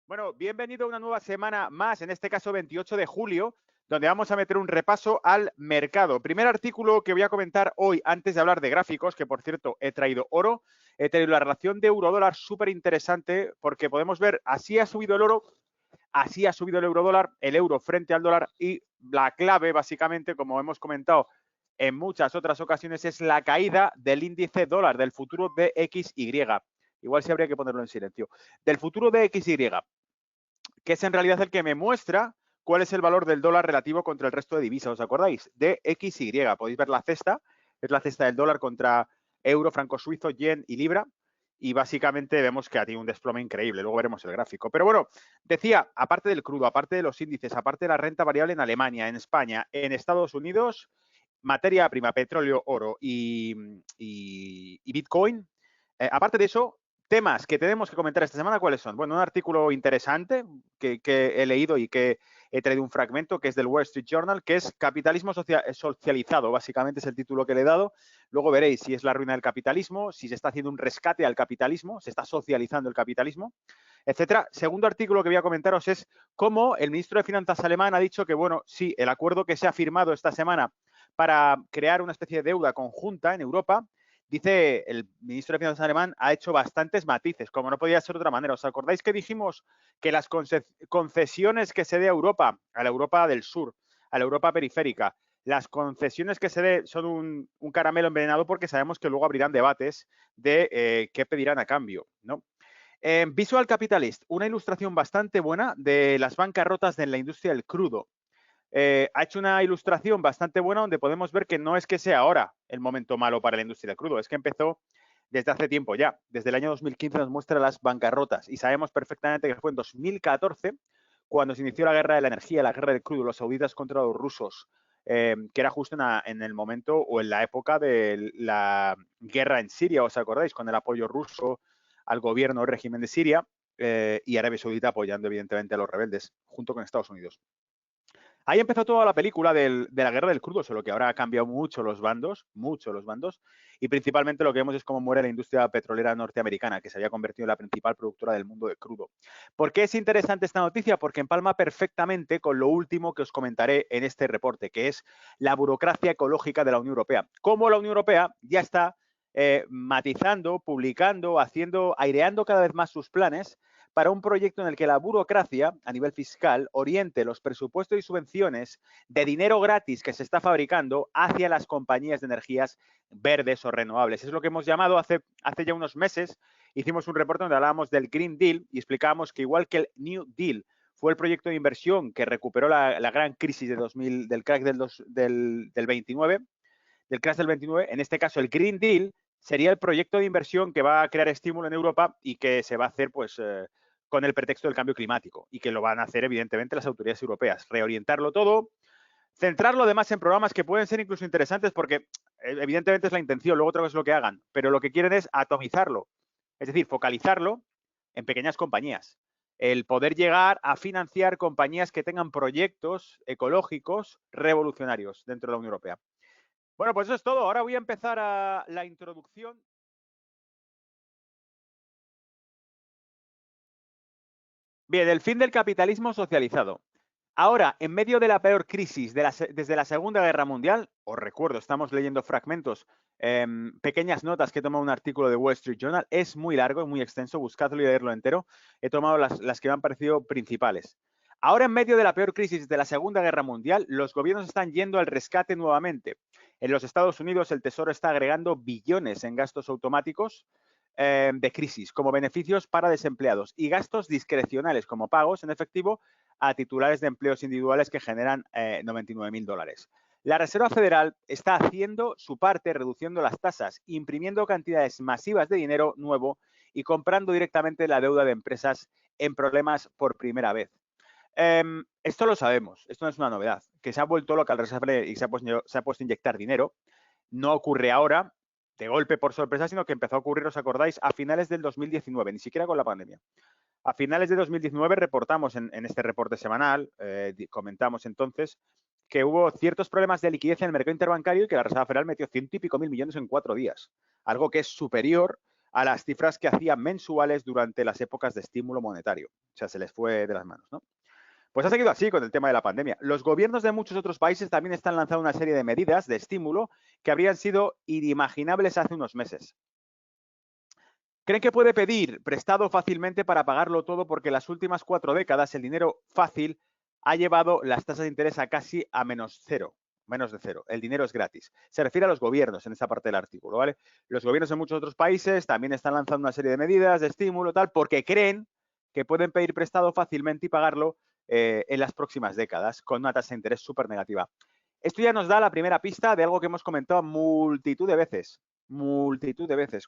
Bueno, bienvenido a una nueva semana más, en este caso 28 de julio, donde vamos a meter un repaso al mercado. Primer artículo que voy a comentar hoy, antes de hablar de gráficos, que por cierto he traído oro, he traído la relación de euro-dólar súper interesante, porque podemos ver, así ha subido el oro, así ha subido el euro-dólar, el euro frente al dólar, y la clave, básicamente, como hemos comentado en muchas otras ocasiones, es la caída del índice dólar, del futuro DXY. Igual sí habría que ponerlo en silencio. Del futuro DXY, que es en realidad el que me muestra cuál es el valor del dólar relativo contra el resto de divisas. ¿Os acordáis? DXY. Podéis ver la cesta, es la cesta del dólar contra euro, franco suizo, yen y libra. Y básicamente vemos que ha tenido un desplome increíble. Luego veremos el gráfico. Pero bueno, decía, aparte del crudo, aparte de los índices, aparte de la renta variable en Alemania, en España, en Estados Unidos, materia prima, petróleo, oro y Bitcoin. Aparte de eso, temas que tenemos que comentar esta semana, ¿cuáles son? Bueno, un artículo interesante que he leído y que he traído un fragmento, que es del Wall Street Journal, que es Capitalismo Socializado, básicamente es el título que le he dado. Luego veréis si es la ruina del capitalismo, si se está haciendo un rescate al capitalismo, se está socializando el capitalismo, etcétera. Segundo artículo que voy a comentaros es cómo el ministro de Finanzas alemán ha dicho que, bueno, sí, el acuerdo que se ha firmado esta semana para crear una especie de deuda conjunta en Europa, dice el ministro de Finanzas alemán, ha hecho bastantes matices, como no podía ser de otra manera. ¿Os acordáis que dijimos que las concesiones que se dé a Europa, a la Europa del Sur, a la Europa periférica, las concesiones que se dé son un caramelo envenenado porque sabemos que luego abrirán debates de qué pedirán a cambio, ¿no? Visual Capitalist, una ilustración bastante buena de las bancarrotas de la industria del crudo. Ha hecho una ilustración bastante buena donde podemos ver que no es que sea ahora el momento malo para la industria del crudo, es que empezó desde hace tiempo ya. Desde el año 2015 nos muestra las bancarrotas y sabemos perfectamente que fue en 2014 cuando se inició la guerra de la energía, la guerra del crudo, los sauditas contra los rusos, que era justo en el momento o en la época de la guerra en Siria, ¿os acordáis? Con el apoyo ruso al gobierno, al régimen de Siria y Arabia Saudita apoyando evidentemente a los rebeldes junto con Estados Unidos. Ahí empezó toda la película de la guerra del crudo, solo que ahora ha cambiado mucho los bandos, y principalmente lo que vemos es cómo muere la industria petrolera norteamericana, que se había convertido en la principal productora del mundo de crudo. ¿Por qué es interesante esta noticia? Porque empalma perfectamente con lo último que os comentaré en este reporte, que es la burocracia ecológica de la Unión Europea. Cómo la Unión Europea ya está matizando, publicando, aireando cada vez más sus planes para un proyecto en el que la burocracia, a nivel fiscal, oriente los presupuestos y subvenciones de dinero gratis que se está fabricando hacia las compañías de energías verdes o renovables. Es lo que hemos llamado hace ya unos meses, hicimos un reporte donde hablábamos del Green Deal y explicábamos que igual que el New Deal fue el proyecto de inversión que recuperó la gran crisis de 2000, del crack del 29, del crash del 29, en este caso el Green Deal sería el proyecto de inversión que va a crear estímulo en Europa y que se va a hacer pues con el pretexto del cambio climático y que lo van a hacer evidentemente las autoridades europeas. Reorientarlo todo, centrarlo además en programas que pueden ser incluso interesantes porque evidentemente es la intención, luego otra cosa es lo que hagan, pero lo que quieren es atomizarlo, es decir, focalizarlo en pequeñas compañías. El poder llegar a financiar compañías que tengan proyectos ecológicos revolucionarios dentro de la Unión Europea. Bueno, pues eso es todo. Ahora voy a empezar a la introducción. Bien, el fin del capitalismo socializado. Ahora, en medio de la peor crisis desde la Segunda Guerra Mundial, os recuerdo, estamos leyendo fragmentos, pequeñas notas que he tomado un artículo de Wall Street Journal, es muy largo, muy extenso, buscadlo y leerlo entero. He tomado las que me han parecido principales. Ahora, en medio de la peor crisis de la Segunda Guerra Mundial, los gobiernos están yendo al rescate nuevamente. En los Estados Unidos, el Tesoro está agregando billones en gastos automáticos de crisis como beneficios para desempleados y gastos discrecionales como pagos en efectivo a titulares de empleos individuales que generan $99.000. La Reserva Federal está haciendo su parte reduciendo las tasas, imprimiendo cantidades masivas de dinero nuevo y comprando directamente la deuda de empresas en problemas por primera vez. Esto lo sabemos, esto no es una novedad, que se ha vuelto loca el Reserva Federal y se ha puesto a inyectar dinero. No ocurre ahora, de golpe por sorpresa, sino que empezó a ocurrir, ¿os acordáis?, a finales del 2019, ni siquiera con la pandemia. A finales de 2019 reportamos en este reporte semanal, comentamos entonces que hubo ciertos problemas de liquidez en el mercado interbancario y que la Reserva Federal metió 100 y pico mil millones en 4 días, algo que es superior a las cifras que hacían mensuales durante las épocas de estímulo monetario. O sea, se les fue de las manos, ¿no? Pues ha seguido así con el tema de la pandemia. Los gobiernos de muchos otros países también están lanzando una serie de medidas de estímulo que habrían sido inimaginables hace unos meses. ¿Creen que puede pedir prestado fácilmente para pagarlo todo porque en las últimas 4 décadas el dinero fácil ha llevado las tasas de interés a casi a menos de cero? El dinero es gratis. Se refiere a los gobiernos en esta parte del artículo, ¿vale? Los gobiernos en muchos otros países también están lanzando una serie de medidas de estímulo, tal, porque creen que pueden pedir prestado fácilmente y pagarlo en las próximas décadas con una tasa de interés súper negativa. Esto ya nos da la primera pista de algo que hemos comentado multitud de veces.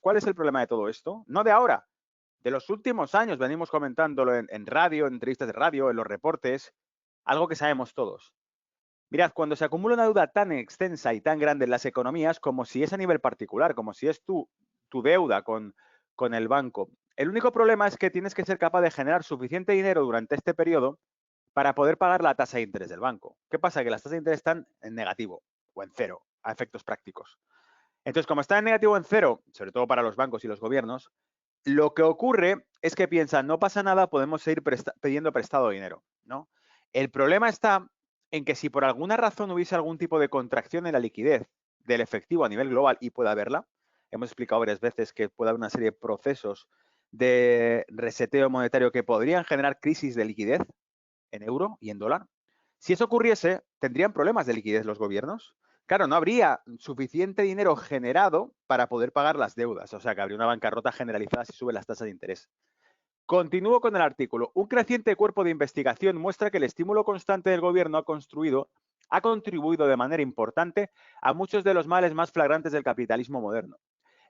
¿Cuál es el problema de todo esto? No de ahora, de los últimos años venimos comentándolo en radio, en entrevistas de radio, en los reportes, algo que sabemos todos. Mirad, cuando se acumula una deuda tan extensa y tan grande en las economías, como si es a nivel particular, como si es tu deuda con el banco, el único problema es que tienes que ser capaz de generar suficiente dinero durante este periodo para poder pagar la tasa de interés del banco. ¿Qué pasa? Que las tasas de interés están en negativo o en cero, a efectos prácticos. Entonces, como está en negativo o en cero, sobre todo para los bancos y los gobiernos, lo que ocurre es que piensan, no pasa nada, podemos seguir pidiendo prestado dinero, ¿no? El problema está en que si por alguna razón hubiese algún tipo de contracción en la liquidez del efectivo a nivel global, y puede haberla, hemos explicado varias veces que puede haber una serie de procesos de reseteo monetario que podrían generar crisis de liquidez en euro y en dólar. Si eso ocurriese, ¿tendrían problemas de liquidez los gobiernos? Claro, no habría suficiente dinero generado para poder pagar las deudas, o sea que habría una bancarrota generalizada si suben las tasas de interés. Continúo con el artículo. Un creciente cuerpo de investigación muestra que el estímulo constante del gobierno ha contribuido de manera importante a muchos de los males más flagrantes del capitalismo moderno.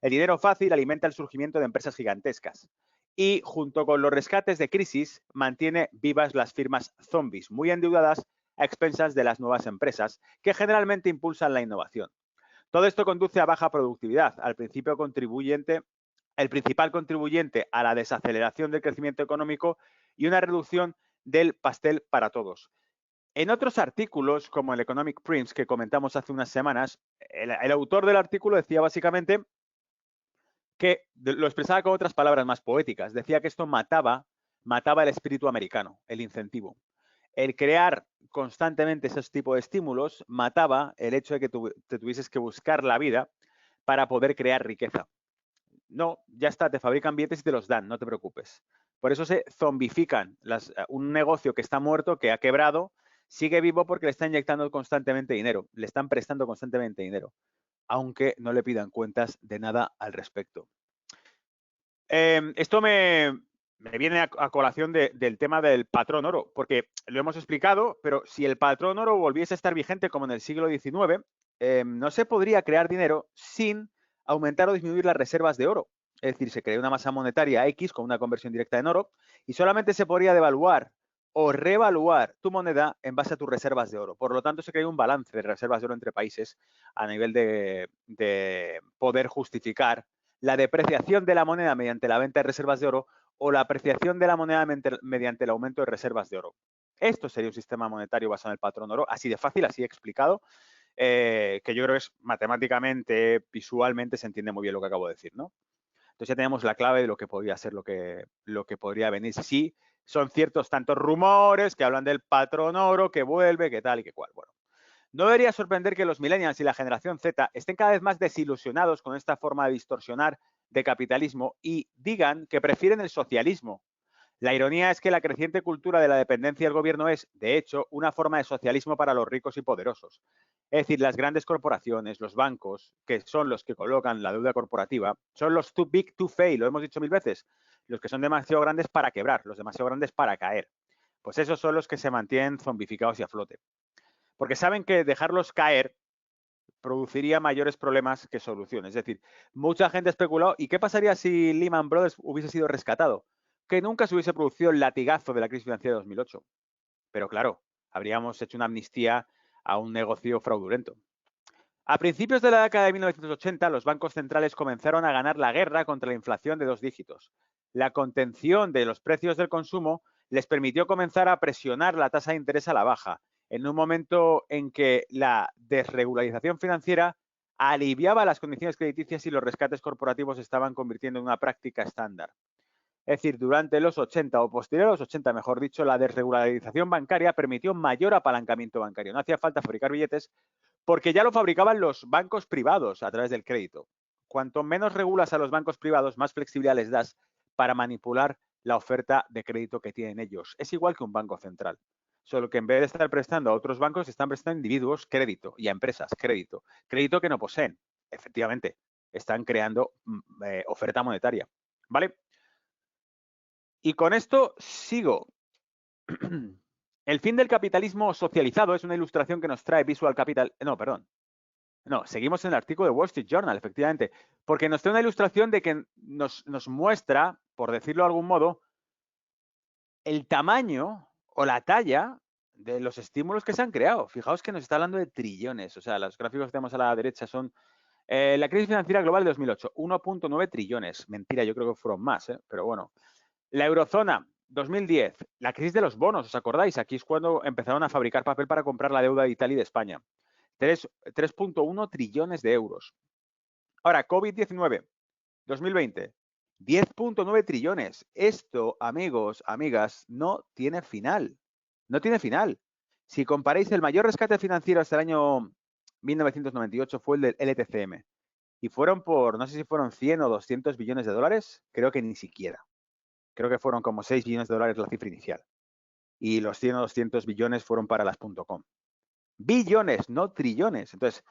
El dinero fácil alimenta el surgimiento de empresas gigantescas y, junto con los rescates de crisis, mantiene vivas las firmas zombies, muy endeudadas a expensas de las nuevas empresas, que generalmente impulsan la innovación. Todo esto conduce a baja productividad, el principal contribuyente a la desaceleración del crecimiento económico y una reducción del pastel para todos. En otros artículos, como el Economic Prince que comentamos hace unas semanas, el autor del artículo decía básicamente que lo expresaba con otras palabras más poéticas. Decía que esto mataba el espíritu americano, el incentivo. El crear constantemente esos tipos de estímulos mataba el hecho de que te tuvieses que buscar la vida para poder crear riqueza. No, ya está, te fabrican billetes y te los dan, no te preocupes. Por eso se zombifican. Un negocio que está muerto, que ha quebrado, sigue vivo porque le está inyectando constantemente dinero, le están prestando constantemente dinero, aunque no le pidan cuentas de nada al respecto. Esto me viene a colación del tema del patrón oro, porque lo hemos explicado, pero si el patrón oro volviese a estar vigente como en el siglo XIX, no se podría crear dinero sin aumentar o disminuir las reservas de oro. Es decir, se crea una masa monetaria X con una conversión directa en oro y solamente se podría devaluar o revaluar tu moneda en base a tus reservas de oro. Por lo tanto, se crea un balance de reservas de oro entre países a nivel de poder justificar la depreciación de la moneda mediante la venta de reservas de oro o la apreciación de la moneda mediante el aumento de reservas de oro. Esto sería un sistema monetario basado en el patrón oro, así de fácil, así explicado, que yo creo que es matemáticamente, visualmente se entiende muy bien lo que acabo de decir, ¿no? Entonces ya tenemos la clave de lo que podría ser lo que podría venir. Sí, son ciertos tantos rumores que hablan del patrón oro, que vuelve, que tal y que cual. Bueno, no debería sorprender que los millennials y la generación Z estén cada vez más desilusionados con esta forma de distorsionar de capitalismo y digan que prefieren el socialismo. La ironía es que la creciente cultura de la dependencia del gobierno es, de hecho, una forma de socialismo para los ricos y poderosos. Es decir, las grandes corporaciones, los bancos, que son los que colocan la deuda corporativa, son los too big to fail, lo hemos dicho 1000 veces, los que son demasiado grandes para quebrar, los demasiado grandes para caer. Pues esos son los que se mantienen zombificados y a flote. Porque saben que dejarlos caer produciría mayores problemas que soluciones. Es decir, mucha gente ha especulado, ¿y qué pasaría si Lehman Brothers hubiese sido rescatado? Que nunca se hubiese producido el latigazo de la crisis financiera de 2008. Pero claro, habríamos hecho una amnistía a un negocio fraudulento. A principios de la década de 1980, los bancos centrales comenzaron a ganar la guerra contra la inflación de 2 dígitos. La contención de los precios del consumo les permitió comenzar a presionar la tasa de interés a la baja, en un momento en que la desregularización financiera aliviaba las condiciones crediticias y los rescates corporativos se estaban convirtiendo en una práctica estándar. Es decir, durante los 80 o posterior a los 80, mejor dicho, la desregularización bancaria permitió mayor apalancamiento bancario. No hacía falta fabricar billetes porque ya lo fabricaban los bancos privados a través del crédito. Cuanto menos regulas a los bancos privados, más flexibilidad les das para manipular la oferta de crédito que tienen ellos. Es igual que un banco central. Solo que en vez de estar prestando a otros bancos, están prestando a individuos crédito y a empresas crédito. Crédito que no poseen. Efectivamente, están creando oferta monetaria. ¿Vale? Y con esto sigo. El fin del capitalismo socializado es una ilustración que nos trae Visual Capital. No, perdón. No, seguimos en el artículo de Wall Street Journal, efectivamente, porque nos trae una ilustración de que nos muestra, por decirlo de algún modo, el tamaño o la talla de los estímulos que se han creado. Fijaos que nos está hablando de trillones. O sea, los gráficos que tenemos a la derecha son la crisis financiera global de 2008, 1.9 trillones. Mentira, yo creo que fueron más, pero bueno. La eurozona, 2010, la crisis de los bonos, ¿os acordáis? Aquí es cuando empezaron a fabricar papel para comprar la deuda de Italia y de España. 3.1 trillones de euros. Ahora, COVID-19, 2020, 10.9 trillones. Esto, amigos, amigas, no tiene final. No tiene final. Si comparáis, el mayor rescate financiero hasta el año 1998 fue el del LTCM. Y fueron por, no sé si fueron 100 o 200 billones de dólares, creo que ni siquiera. Creo que fueron como 6 billones de dólares la cifra inicial. Y los 100 o 200 billones fueron para las .com. Billones, no trillones. Entonces,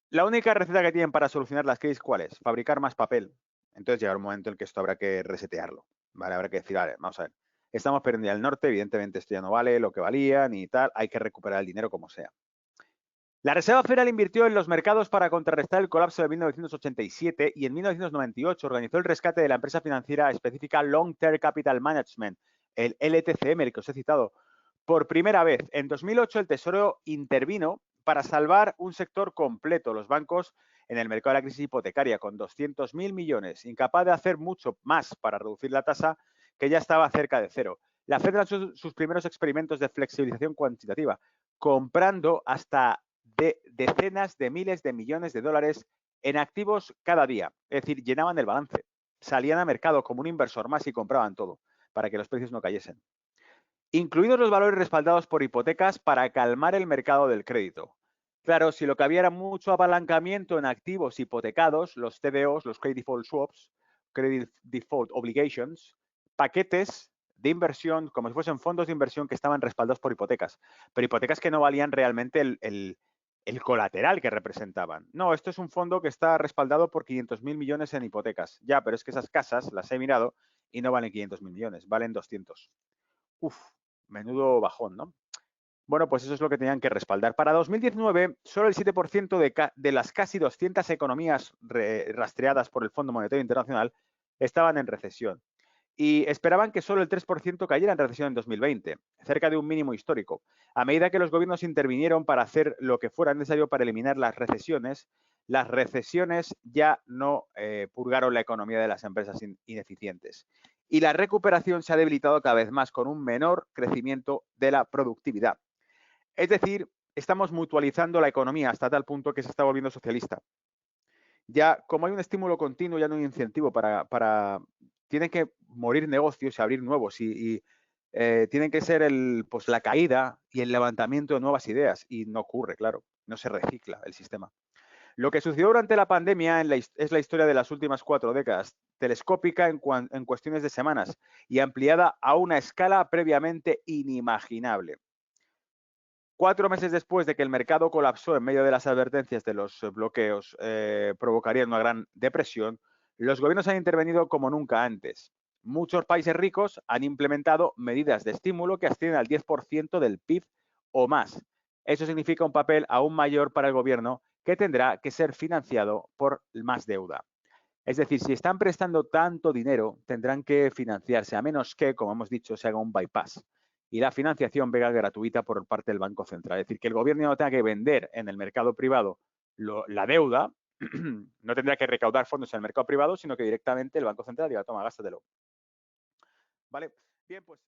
la única receta que tienen para solucionar las crisis, ¿cuál es? Fabricar más papel. Entonces llegará un momento en que esto habrá que resetearlo. ¿Vale? Habrá que decir, vale, vamos a ver. Estamos perdiendo ya el norte, evidentemente esto ya no vale lo que valía ni tal. Hay que recuperar el dinero como sea. La Reserva Federal invirtió en los mercados para contrarrestar el colapso de 1987 y en 1998 organizó el rescate de la empresa financiera específica Long Term Capital Management, el LTCM, el que os he citado. Por primera vez, en 2008 el Tesoro intervino para salvar un sector completo, los bancos, en el mercado de la crisis hipotecaria, con 200.000 millones, incapaz de hacer mucho más para reducir la tasa, que ya estaba cerca de cero. La Fed lanzó sus primeros experimentos de flexibilización cuantitativa, comprando hasta decenas de miles de millones de dólares en activos cada día. Es decir, llenaban el balance. Salían al mercado como un inversor más y compraban todo para que los precios no cayesen. Incluidos los valores respaldados por hipotecas para calmar el mercado del crédito. Claro, si lo que había era mucho apalancamiento en activos hipotecados, los CDOs, los Credit Default Swaps, Credit Default Obligations, paquetes de inversión, como si fuesen fondos de inversión que estaban respaldados por hipotecas, pero hipotecas que no valían realmente el colateral que representaban. No, esto es un fondo que está respaldado por 500.000 millones en hipotecas. Ya, pero es que esas casas las he mirado y no valen 500.000 millones, valen 200. Uf, menudo bajón, ¿no? Bueno, pues eso es lo que tenían que respaldar. Para 2019, solo el 7% de las casi 200 economías rastreadas por el Fondo Monetario Internacional estaban en recesión. Y esperaban que solo el 3% cayera en recesión en 2020, cerca de un mínimo histórico. A medida que los gobiernos intervinieron para hacer lo que fuera necesario para eliminar las recesiones ya no purgaron la economía de las empresas ineficientes. Y la recuperación se ha debilitado cada vez más con un menor crecimiento de la productividad. Es decir, estamos mutualizando la economía hasta tal punto que se está volviendo socialista. Ya, como hay un estímulo continuo, ya no hay incentivo para tienen que morir negocios y abrir nuevos y tienen que ser pues la caída y el levantamiento de nuevas ideas y no ocurre, claro, no se recicla el sistema. Lo que sucedió durante la pandemia es la historia de las últimas 4 décadas, telescópica en cuestiones de semanas y ampliada a una escala previamente inimaginable. 4 meses después de que el mercado colapsó en medio de las advertencias de los bloqueos provocarían una gran depresión, los gobiernos han intervenido como nunca antes. Muchos países ricos han implementado medidas de estímulo que ascienden al 10% del PIB o más. Eso significa un papel aún mayor para el gobierno que tendrá que ser financiado por más deuda. Es decir, si están prestando tanto dinero, tendrán que financiarse, a menos que, como hemos dicho, se haga un bypass y la financiación venga gratuita por parte del Banco Central. Es decir, que el gobierno no tenga que vender en el mercado privado la deuda, no tendrá que recaudar fondos en el mercado privado, sino que directamente el Banco Central diga, toma, gástatelo. ¿Vale? Bien, pues